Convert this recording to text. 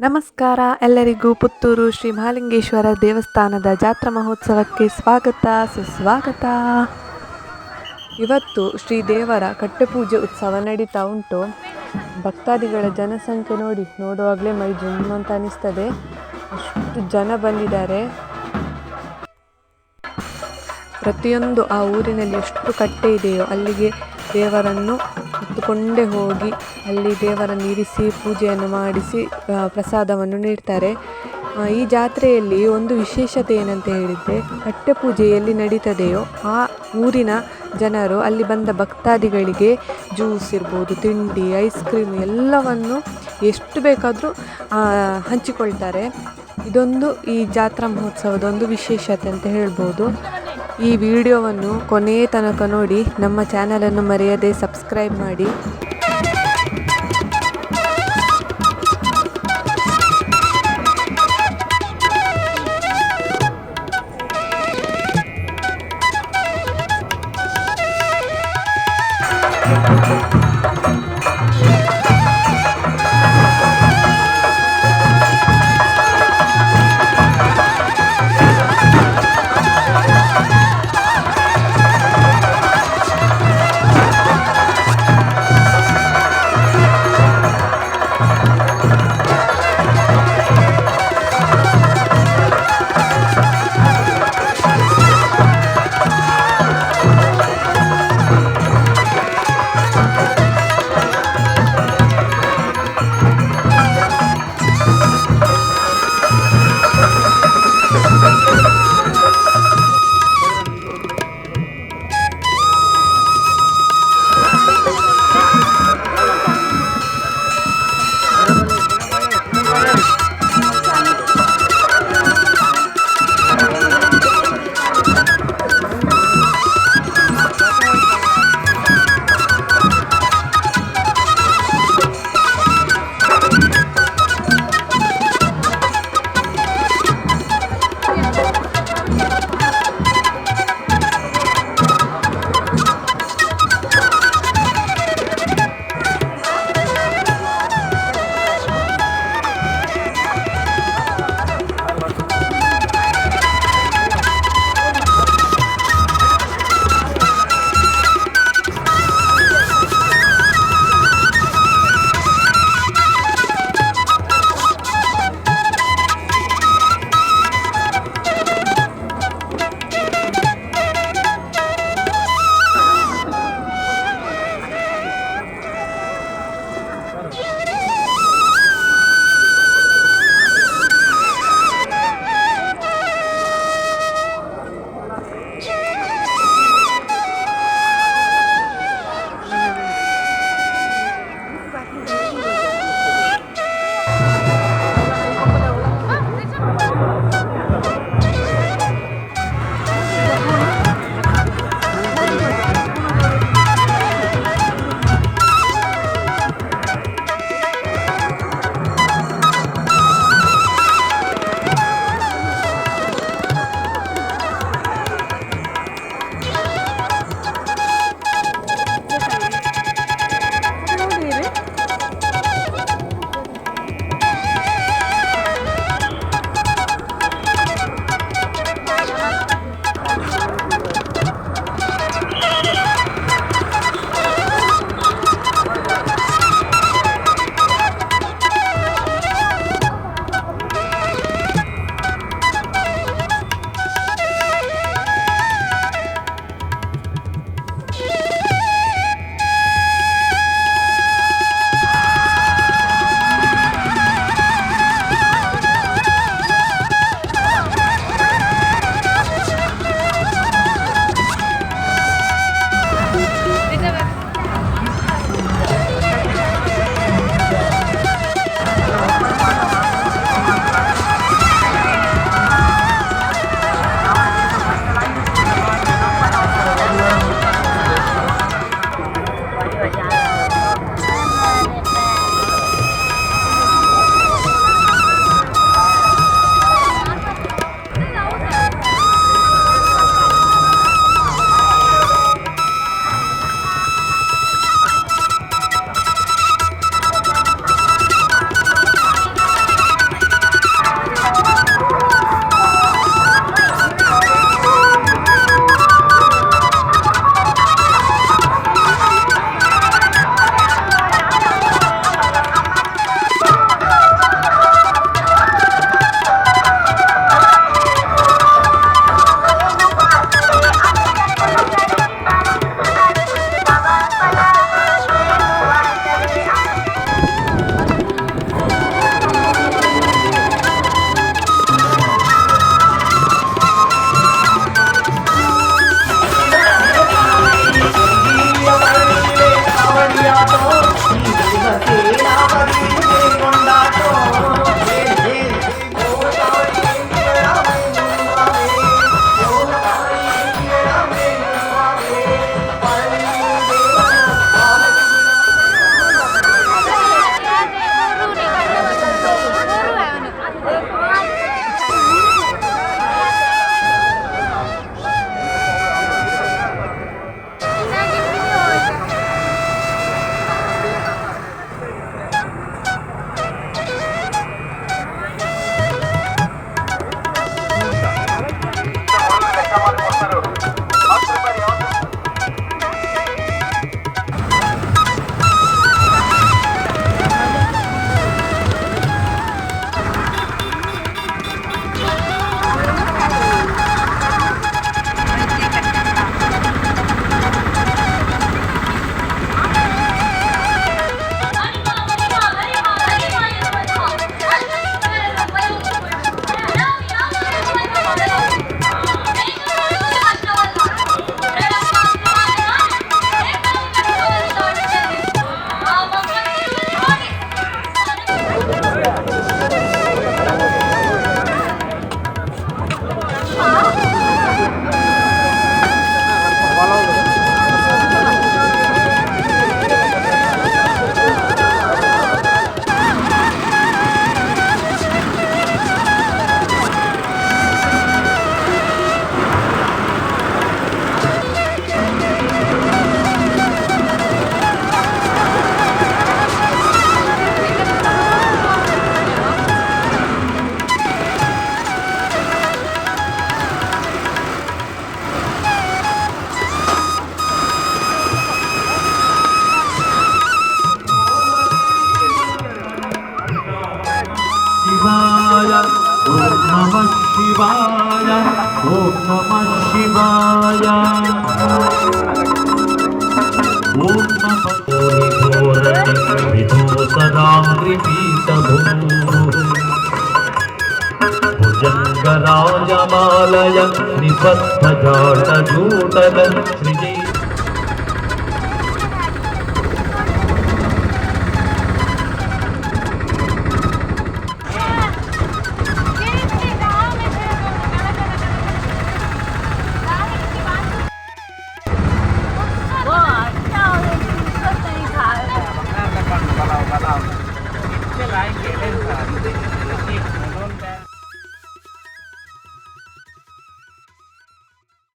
ನಮಸ್ಕಾರ ಎಲ್ಲರಿಗೂ. ಪುತ್ತೂರು ಶ್ರೀ ಮಹಾಲಿಂಗೇಶ್ವರ ದೇವಸ್ಥಾನದ ಜಾತ್ರಾ ಮಹೋತ್ಸವಕ್ಕೆ ಸ್ವಾಗತ ಸುಸ್ವಾಗತ. ಇವತ್ತು ಶ್ರೀ ದೇವರ ಕಟ್ಟೆಪೂಜೆ ಉತ್ಸವ ನಡೀತಾ ಉಂಟು. ಭಕ್ತಾದಿಗಳ ಜನಸಂಖ್ಯೆ ನೋಡುವಾಗಲೇ ಮೈ ಜುಮ್ ಅಂತ ಅನಿಸ್ತದೆ, ಅಷ್ಟು ಜನ ಬಂದಿದ್ದಾರೆ. ಪ್ರತಿಯೊಂದು ಆ ಊರಿನಲ್ಲಿ ಎಷ್ಟು ಕಟ್ಟೆ ಇದೆಯೋ ಅಲ್ಲಿಗೆ ದೇವರನ್ನು ಹೊತ್ತುಕೊಂಡೇ ಹೋಗಿ ಅಲ್ಲಿ ದೇವರನ್ನು ಇರಿಸಿ ಪೂಜೆಯನ್ನು ಮಾಡಿಸಿ ಪ್ರಸಾದವನ್ನು ನೀಡ್ತಾರೆ. ಈ ಜಾತ್ರೆಯಲ್ಲಿ ಒಂದು ವಿಶೇಷತೆ ಏನಂತ ಹೇಳಿದರೆ, ಕಟ್ಟೆ ಪೂಜೆ ಎಲ್ಲಿ ನಡೀತದೆಯೋ ಆ ಊರಿನ ಜನರು ಅಲ್ಲಿ ಬಂದ ಭಕ್ತಾದಿಗಳಿಗೆ ಜ್ಯೂಸ್ ಇರ್ಬೋದು, ತಿಂಡಿ, ಐಸ್ ಕ್ರೀಮ್ ಎಲ್ಲವನ್ನು ಎಷ್ಟು ಬೇಕಾದರೂ ಹಂಚಿಕೊಳ್ತಾರೆ. ಇದೊಂದು ಈ ಜಾತ್ರಾ ಮಹೋತ್ಸವದ ಒಂದು ವಿಶೇಷತೆ ಅಂತ ಹೇಳ್ಬೋದು. ಈ ವಿಡಿಯೋವನ್ನು ಕೊನೆಯ ತನಕ ನೋಡಿ, ನಮ್ಮ ಚಾನಲನ್ನು ಮರೆಯದೆ ಸಬ್ಸ್ಕ್ರೈಬ್ ಮಾಡಿ. शिवाय ॐ नमः शिवाय ॐ नमः शिवाय ॐ नमः भुजङ्गराजमालय निबद्धजाटजूटल श्रीजय